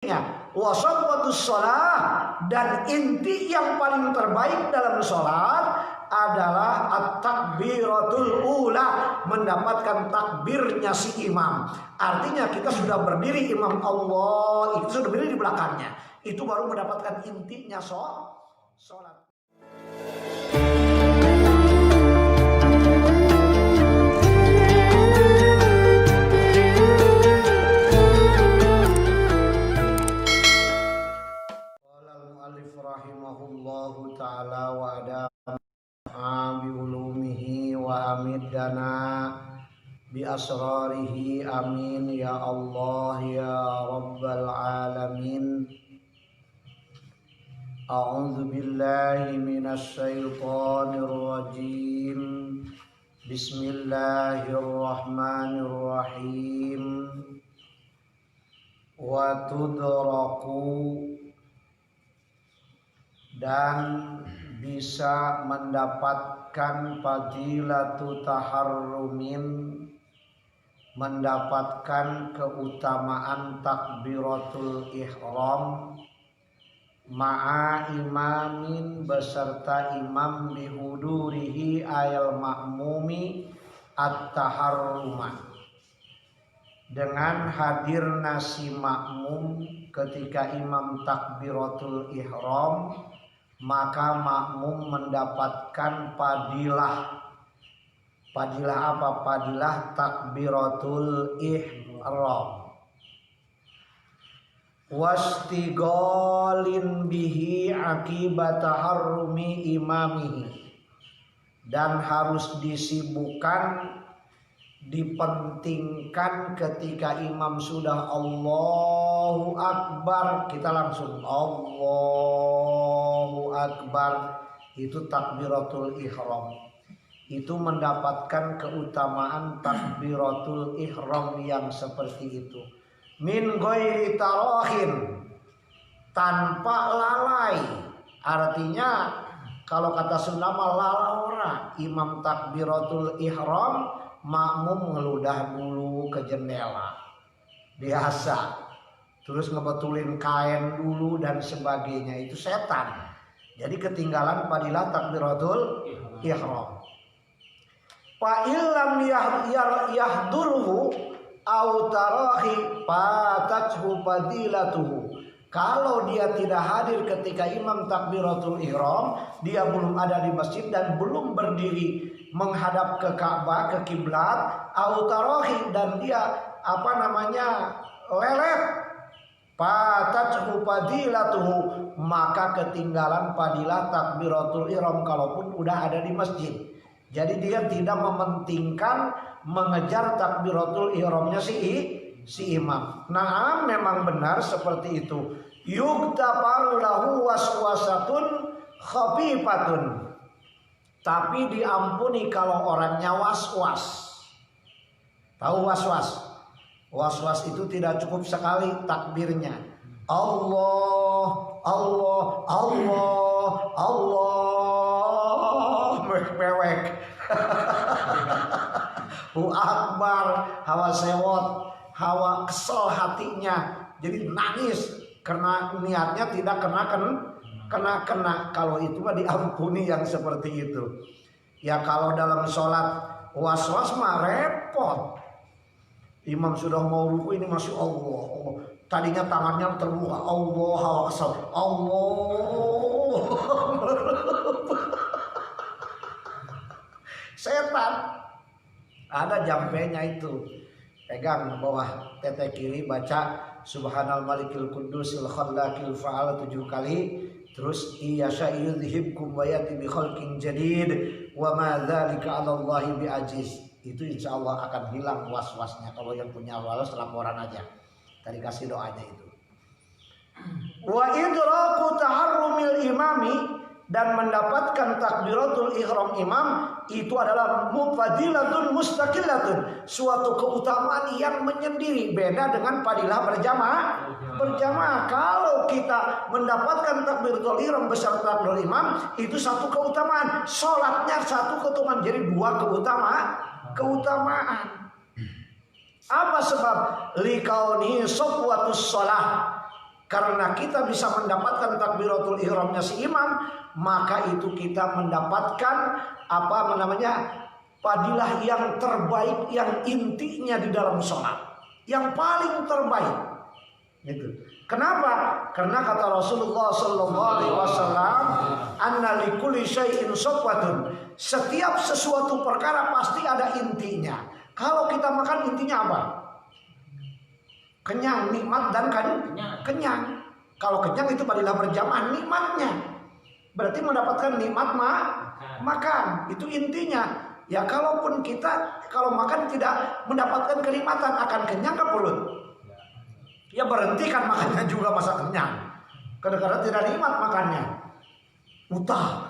Wasafwatus shalah, dan inti yang paling terbaik dalam sholat adalah at-takbiratul ula, mendapatkan takbirnya si imam. Artinya kita sudah berdiri, imam Allah itu sudah berdiri di belakangnya, itu baru mendapatkan intinya sholat. Rahimahullahu ta'ala wa adama bi ulumihi wa amidana bi asrarihi, amin ya Allah ya rabbal alamin. A'udzu billahi minasy syaithanir rajim. Bismillahirrahmanirrahim. Wa tudraku, dan bisa mendapatkan fadilatu taharrumin, mendapatkan keutamaan takbiratul ihram, ma'a imamin, beserta imam, bihudurihi ayal ma'mumi at-taharruma, dengan hadir nasi makmum ketika imam takbiratul ihram, maka makmum mendapatkan fadilah. Fadilah apa? Fadilah takbiratul ihram. Wastighalin bihi akibat taharrumi imamihi, dan harus disibukkan, dipentingkan ketika imam sudah Allahu Akbar, kita langsung Allahu Akbar, itu takbiratul ihram. Itu mendapatkan keutamaan takbiratul ihram yang seperti itu. Min ghairi tarahin, tanpa lalai. Artinya kalau kata Sunda mah lalaura, imam takbiratul ihram, makmum ngeludah dulu ke jendela biasa, terus ngebetulin kain dulu dan sebagainya, itu setan. Jadi ketinggalan fadilah takbiratul ihram. Fa illam yahdurhu au tarahi fatathu fadilatuhu. Kalau dia tidak hadir ketika imam takbiratul ihram, dia belum ada di masjid dan belum berdiri menghadap ke Ka'bah, ke kiblat, autarahi, dan dia lelet, fatathu fadilatuhu, maka ketinggalan fadilah takbiratul ihram kalaupun udah ada di masjid. Jadi dia tidak mementingkan mengejar takbiratul ihramnya si imam. Nah, memang benar seperti itu. Yugtafaru lahu waswasatun khafifatun, tapi diampuni kalau orangnya was-was. Tahu was-was? Was-was itu tidak cukup sekali takbirnya. Allah, Allah, Allah, Allah, mewek. Akbar, hawa sewot, hawa kesel hatinya, jadi nangis karena niatnya tidak kena. Kalau itu mah diampuni yang seperti itu. Ya kalau dalam sholat was-was mah repot. Imam sudah mau ruku, ini masih Allah, Allah. Tadinya tangannya terbuka, Allah, hawa kesel, Allah. Setan. Ada jampenya itu. Pegang bawah tete kiri, baca Subhanal Malikil Qudusil Khallaqil Fa'al 7 kali. Terus iyasha yudhibkum wa yati bi khalqin jadid wa ma dzalika 'ala Allahi bi ajiz. Itu insyaallah akan hilang was-wasnya. Kalau yang punya was laporan aja. Tadi kasih doanya itu. Wa idraku taharrumil imami, dan mendapatkan takbiratul ihram imam itu adalah mufadilatun mustaqillatun, suatu keutamaan yang menyendiri, beda dengan fadilah berjamaah. Kalau kita mendapatkan takbiratul ihram beserta takbiratul imam, itu satu keutamaan, sholatnya satu keutamaan, jadi dua keutamaan. Apa sebab? Likauni safwatus shalah, Karena kita bisa mendapatkan takbiratul ihramnya si imam, maka itu kita mendapatkan apa namanya? Fadilah yang terbaik, yang intinya di dalam sholat, yang paling terbaik. Gitu. Kenapa? Karena kata Rasulullah sallallahu alaihi wasallam, "Anna likulli syai'in safwatun." Setiap sesuatu perkara pasti ada intinya. Kalau kita makan intinya apa? Kenyang, nikmat dan kenyang. Kalau kenyang itu fadilah berjamaah nikmatnya. Berarti mendapatkan nikmat makan. Itu intinya. Ya kalaupun kita kalau makan tidak mendapatkan kenikmatan, akan kenyang ke perut. Ya berhentikan makannya juga masa kenyang. Karena tidak nikmat makannya. Utah.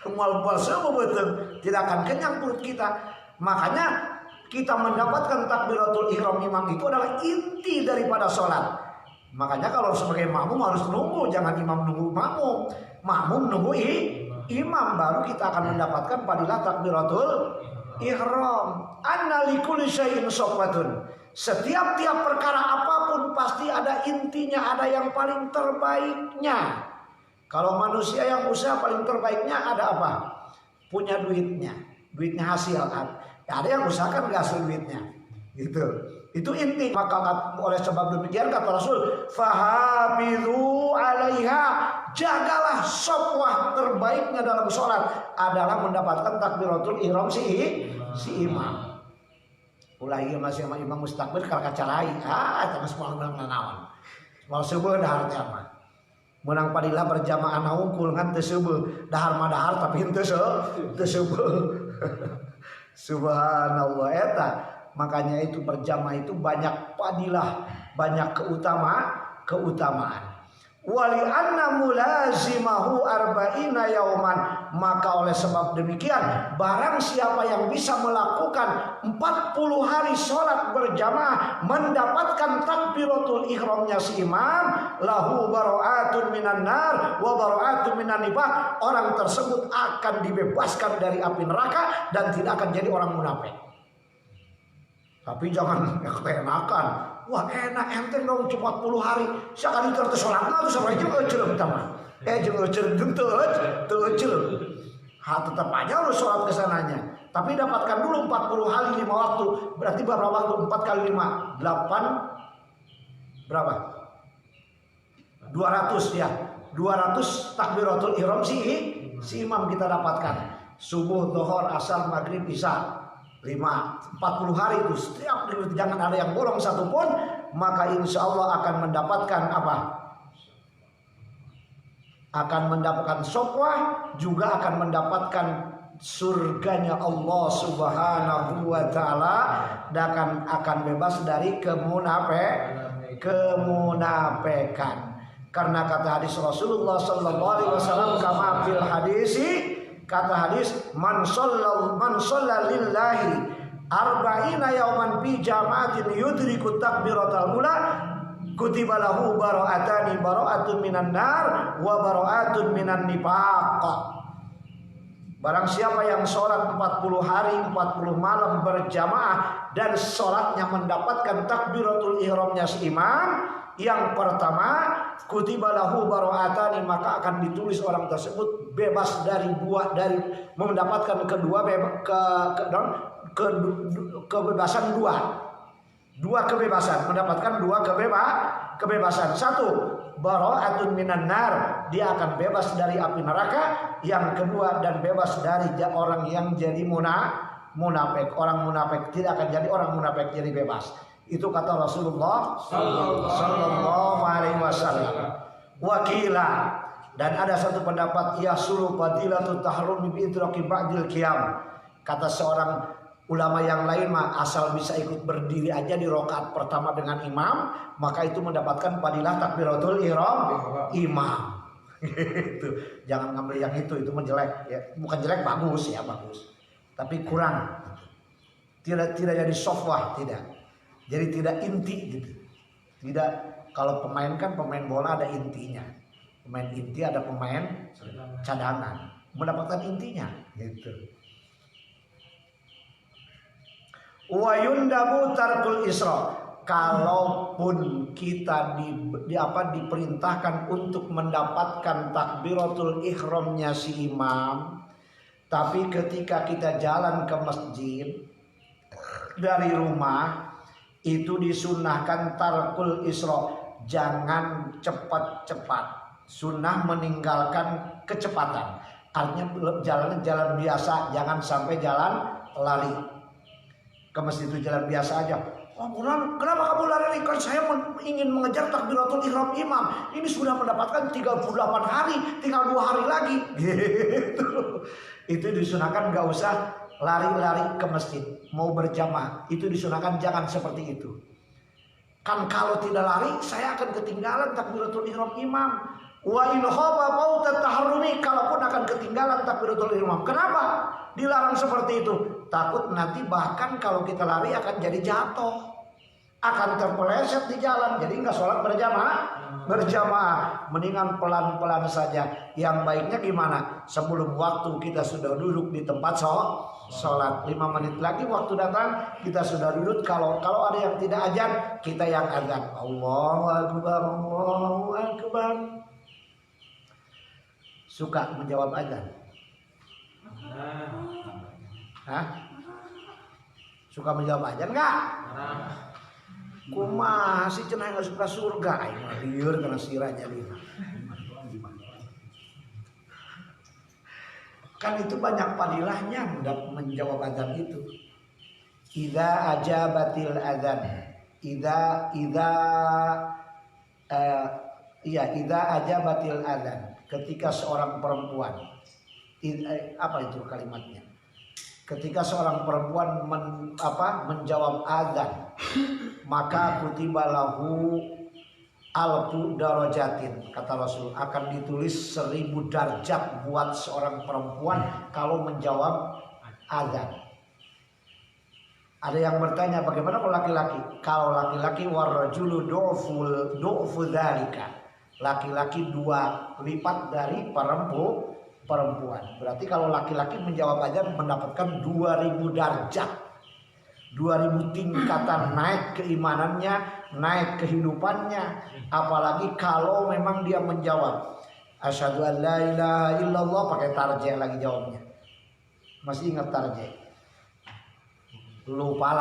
Mal semua betul, tidak akan kenyang perut kita. Makanya kita mendapatkan takbiratul ihram imam itu adalah inti daripada sholat. Makanya kalau sebagai makmum harus nunggu, jangan imam nunggu makmum. Makmum nunggu imam, baru kita akan mendapatkan fadilah takbiratul ihram. Anna likulli syai'in safwatun. Setiap perkara apapun pasti ada intinya, ada yang paling terbaiknya. Kalau manusia yang usaha paling terbaiknya ada apa? Punya duitnya hasil. Ada yang usahakan gak hasil duitnya, gitu. Itu inti. Maka oleh sebab demikian kata Rasul, fahabidu alaiha, jagalah safwah terbaiknya dalam sholat adalah mendapatkan takbiratul ihram si imam. Ulah ieu masih sama imam mustakbir kalau kacarai, jangan semua naon. Mau subuh dahar teh mah. Menang fadilah berjamaah naungkul ngan teu subuh, dahar mah dahar tapi teu subuh. Subhanallah eta. Makanya itu berjamaah itu banyak fadilah, banyak keutamaan. Wali anna mulazimahu arba'ina yauman, maka oleh sebab demikian barang siapa yang bisa melakukan 40 hari sholat berjamaah mendapatkan takbiratul ihramnya si imam, lahu bara'atun minan nar wa bara'atun minan nifaq, orang tersebut akan dibebaskan dari api neraka dan tidak akan jadi orang munafik. Tapi jangan keenakan. Wah enak ente dong cuma 40 hari. Sekali terus sholatnya terus sampai jeung ecel pertama. Jeung ecel teu ecel. Tetap aja harus sholat kesananya. Tapi dapatkan dulu 40 hari 5 waktu. Berarti berapa waktu? 4 kali 5 8 berapa? 200 ya. 200 takbiratul ihram si imam kita dapatkan. Subuh, zuhur, asar, maghrib, isya. 40 hari itu setiap jangan ada yang bolong satupun, maka insya Allah akan mendapatkan apa? Akan mendapatkan safwah, juga akan mendapatkan surganya Allah Subhanahu wa taala, dan akan bebas dari kemunafikan. Karena kata hadis Rasulullah sallallahu alaihi wasallam kama fil hadisi, kata hadis man shalla lillahi arba'ina yauman fi jama'atin yudriku takbiratul ula kutiba lahu bara'atun minan nar wa bara'atun minan nifaq. Barang siapa yang sholat 40 hari 40 malam berjamaah dan sholatnya mendapatkan takbiratul ihramnya si imam, yang pertama kutiba lahu bara'atani, maka akan ditulis orang tersebut bebas dari mendapatkan kebebasan dua kebebasan, mendapatkan dua kebebasan. Satu, bara'atun minan nar, dia akan bebas dari api neraka. Yang kedua, dan bebas dari orang yang jadi munafik. Orang munafik tidak akan jadi orang munafik, jadi bebas. Itu kata Rasulullah sallallahu alaihi wasallam. Wakila, dan ada satu pendapat yasulu fadilatut tahrumi bi idraki ba'dil qiyam. Kata seorang ulama yang lain mah asal bisa ikut berdiri aja di rakaat pertama dengan imam, maka itu mendapatkan fadilah takbiratul ihram imam. Gitu. Jangan ngambil yang itu jelek ya. Bukan jelek, bagus. Tapi kurang. Tidak jadi safwah, tidak. Jadi tidak inti gitu. Tidak, kalau pemain kan pemain bola ada intinya. Pemain inti ada pemain cadangan. Mendapatkan intinya gitu. Wa yundabu tarkul isra. kalaupun kita diperintahkan untuk mendapatkan takbiratul ihramnya si imam, tapi ketika kita jalan ke masjid dari rumah itu disunahkan tarkul isra, jangan cepat-cepat. Sunnah meninggalkan kecepatan. Artinya jalan biasa, jangan sampai jalan lari. Ke masjid itu jalan biasa aja. Oh, kenapa kamu lari? Kan saya ingin mengejar takbiratul ihram imam. Ini sudah mendapatkan 38 hari, tinggal 2 hari lagi. Gitu. Itu disunahkan gak usah lari-lari ke masjid. Mau berjamaah, itu disunahkan jangan seperti itu. Kan kalau tidak lari, saya akan ketinggalan takbiratul ihram imam. Wa in khaba mautat taharrumi, kalaupun akan ketinggalan takbiratul ihram. Kenapa dilarang seperti itu? Takut nanti bahkan kalau kita lari akan jadi jatuh, akan terpeleset di jalan, jadi nggak sholat berjamaah. Mendingan pelan-pelan saja. Yang baiknya gimana? Sebelum waktu kita sudah duduk di tempat sholat, 5 menit lagi waktu datang kita sudah duduk. Kalau ada yang tidak azan, kita yang azan. Allahu Akbar, Allahu Akbar. Suka menjawab azan? Hah? Suka menjawab azan enggak? Kumaha sih cenah enggak suka surga? Aing mah lieur kana siranya dia. Kan itu banyak padilahnya menjawab azan itu. Idza ajabatil azan. Idza ajabatil azan. Ketika seorang perempuan, apa itu kalimatnya? Ketika seorang perempuan menjawab azan, maka kutiba lahu alfu darajatin, kata Rasul, akan ditulis 1000 darjat buat seorang perempuan kalau menjawab azan. Ada yang bertanya bagaimana kalau laki-laki? Kalau laki-laki warrajulu du'fu dzalika. Laki-laki 2 lipat dari perempuan. Berarti kalau laki-laki menjawab azan mendapatkan 2000 darjat. 2000 tingkatan naik keimanannya, naik kehidupannya. Apalagi kalau memang dia menjawab asyhadu an la ilaha illallah, pakai tarjih lagi jawabnya. Masih ingat tarjih? Lupa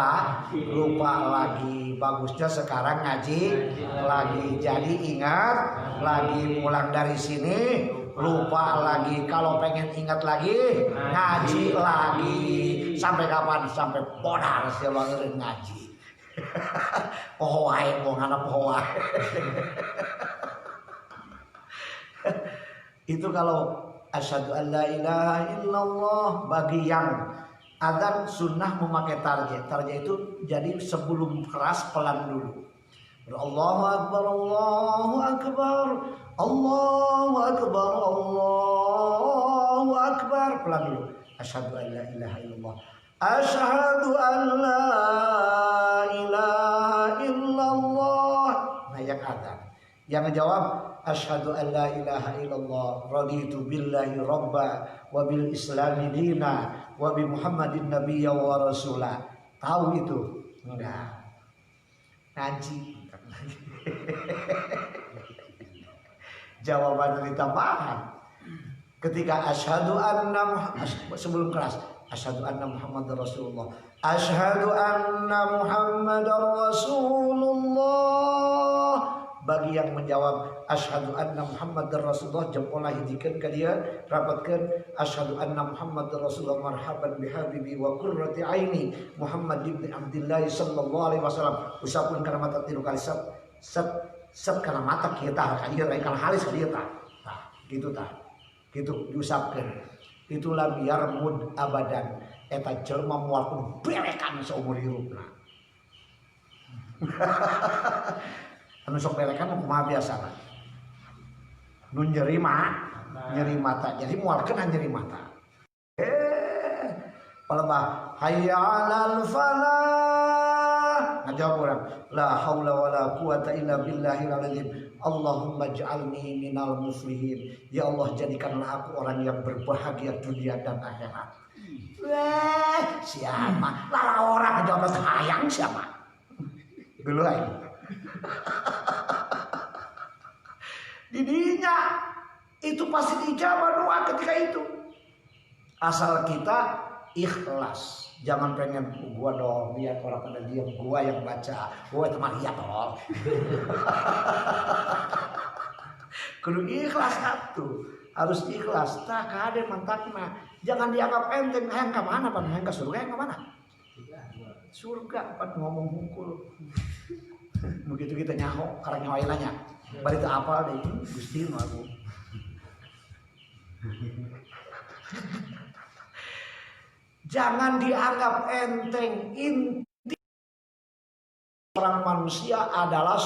lagi. Bagusnya sekarang ngaji lagi. Jadi ingat lagi, pulang dari sini lupa lagi. Kalau pengen ingat lagi, ngaji lagi. Sampai kapan? Sampai bodar siapa ngaji. Poho wae, mau nganap poho wae. Itu kalau asyhadu an la ilaha illallah. Bagi yang azan sunnah memakai tarjih. Tarjih itu jadi sebelum keras pelan dulu. Allahu Akbar, Allahu Akbar, Allahu Akbar, Allahu Akbar. Pelan dulu. Asyhadu an la ilaha illallah. Asyhadu an la ilaha illallah. Nah, yang azan. Yang jawab asyhadu an la ilaha illallah, raditu billahi rabba wa bil islami dina wa bi Muhammadin nabiyya wa rasula. Tahu itu? Enggak. Ngaji. Jawaban ditambahan. Ketika asyhadu anna sebelum keras, asyhadu anna Muhammadar Rasulullah. Asyhadu anna Muhammadar Rasulullah. Bagi yang menjawab asyhadu anna Muhammadar Rasulullah, jempolna hijikeun ka dia, rapatkeun asyhadu anna Muhammadar Rasulullah, marhaban bihabibi wa qurrati aini Muhammad ibn Abdullah sallallahu alaihi wasallam. Usapkeun kana mata 3 kali set kana mata kieu tah, ieu lain kana halis ka dieu tah. Tah, gitu tah. Gitu diusapkeun. Itulah biar mud abadan eta jelema moal berekan saumur hirupna. Anu sok belekan kumaha biasana. Nu nyeri mata. Jadi moalkeun nyeri mata. Palebah hayya 'alal falah. Ngajawab urang, la haula wala quwata illa billahil azim. Allahumma ij'alni minal muflihin. Ya Allah, jadikanlah aku orang yang berbahagia dunia dan akhirat. Siapa? Lara orang ngajawab hayang siapa? dulu aing. Didinya itu pasti dijawab doa ketika itu. Asal kita ikhlas. Jangan pengen gua dong biar orang pada diam, gua yang baca, gua teman iya tolong. Kudu ikhlas satu, harus ikhlas. Tak ada mantakna. Jangan dianggap enteng. Hayang ke mana pan? Hayang ke surga, hayang ke mana? Surga pan ngomong hungkul. Begitu kita nyaho, karena nyawain nanya. Bari teu apal deh, Gusti nu aku. Jangan dianggap enteng. Inti orang manusia adalah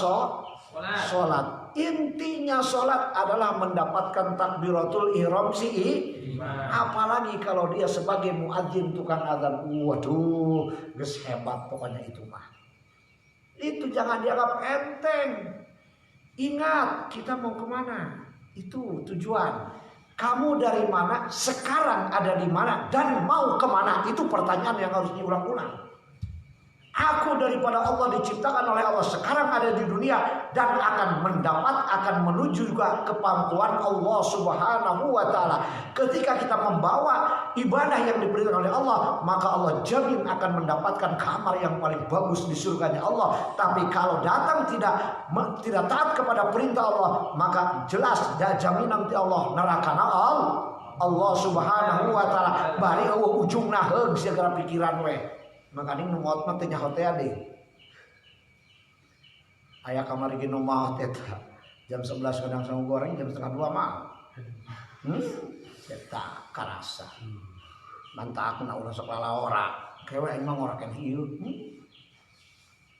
sholat. Intinya sholat adalah mendapatkan takbiratul ihram apalagi kalau dia sebagai muadzin tukang azan. Waduh, geus hebat pokoknya itu mah. Itu jangan dianggap enteng. Ingat kita mau kemana? Itu tujuan. Kamu dari mana, sekarang ada di mana, dan mau kemana? Itu pertanyaan yang harus diulang-ulang. Aku daripada Allah diciptakan oleh Allah, sekarang ada di dunia dan akan menuju juga ke pangkuan Allah Subhanahu wa Ta'ala. Ketika kita membawa ibadah yang diperintahkan oleh Allah, maka Allah jamin akan mendapatkan kamar yang paling bagus di surganya Allah. Tapi kalau datang tidak taat kepada perintah Allah, maka jelas jaminan nanti Allah neraka Allah Subhanahu wa Ta'ala. Bari ujungna heug segala pikiran we. Makanya nungot mah teh nyaho teh ade. Aya kamar ge nu mah teh jam 11 kadang sama goreng jam setengah 2 mah. Eta karasa. Mantakna urang sok lalaora. Kewe aing mah ngorakeun hieu.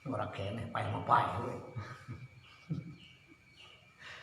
Ngorakeun pae mah pae we.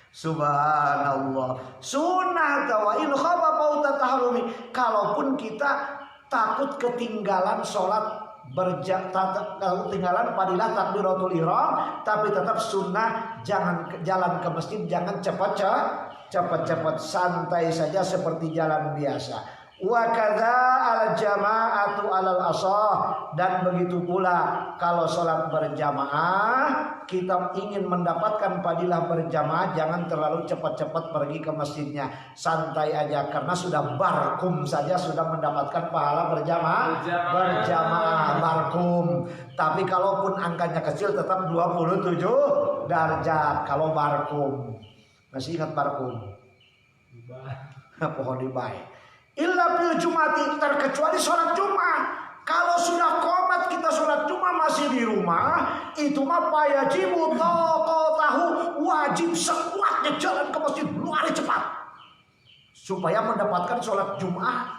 Subhanallah. Sunnah wa in khaba pauta taharumi. Kalaupun kita takut ketinggalan sholat ketinggalan padilah takbiratul ihram, tapi tetap sunnah jangan jalan ke masjid, jangan cepat-cepat, santai saja seperti jalan biasa. Wa kadza al jama'atu alal asah, dan begitu pula kalau sholat berjamaah kita ingin mendapatkan padilah berjamaah, jangan terlalu cepat-cepat pergi ke masjidnya, santai aja karena sudah barkum saja sudah mendapatkan pahala berjamaah barkum. Tapi kalaupun angkanya kecil tetap 27 derajat kalau barkum. Masih ingat barkum? Pohon dibaik. Illa bil jumati, terkecuali sholat Jumat. Kalau sudah qomat kita sholat Jumat masih di rumah, itu mah payajibu tahu wajib sekuatnya jalan ke masjid lari cepat supaya mendapatkan sholat Jumat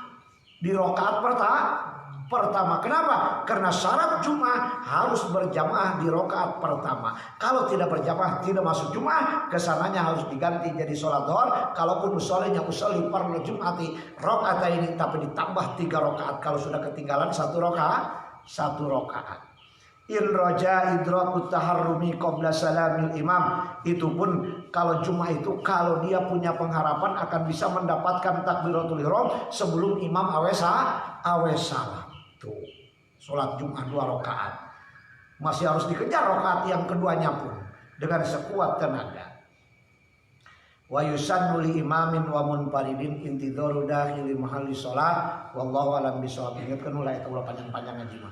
di rakaat pertama. Kenapa? Karena syarat Jumat harus berjamaah di rakaat pertama. Kalau tidak berjamaah tidak masuk Jumat, kesananya harus diganti jadi sholat dhuhr. Kalaupun usolnya usolli fardhu Jumati rakaat ini, tapi ditambah 3 rakaat kalau sudah ketinggalan 1 rakaat. In raja idrakut taharrumi qabla salamil imam. Itu pun kalau Jumat itu kalau dia punya pengharapan akan bisa mendapatkan takbiratul ihram sebelum imam awe salam. Tuh, sholat Jumat 2 rakaat masih harus dikejar rakaat yang keduanya pun dengan sekuat tenaga. Wa yusannu li imamin wa munfaridin intidharu dakhili mahalli sholat wallahu alam bisawab. Ingatkan ulah eta ulah panjang-panjang ngaji mah.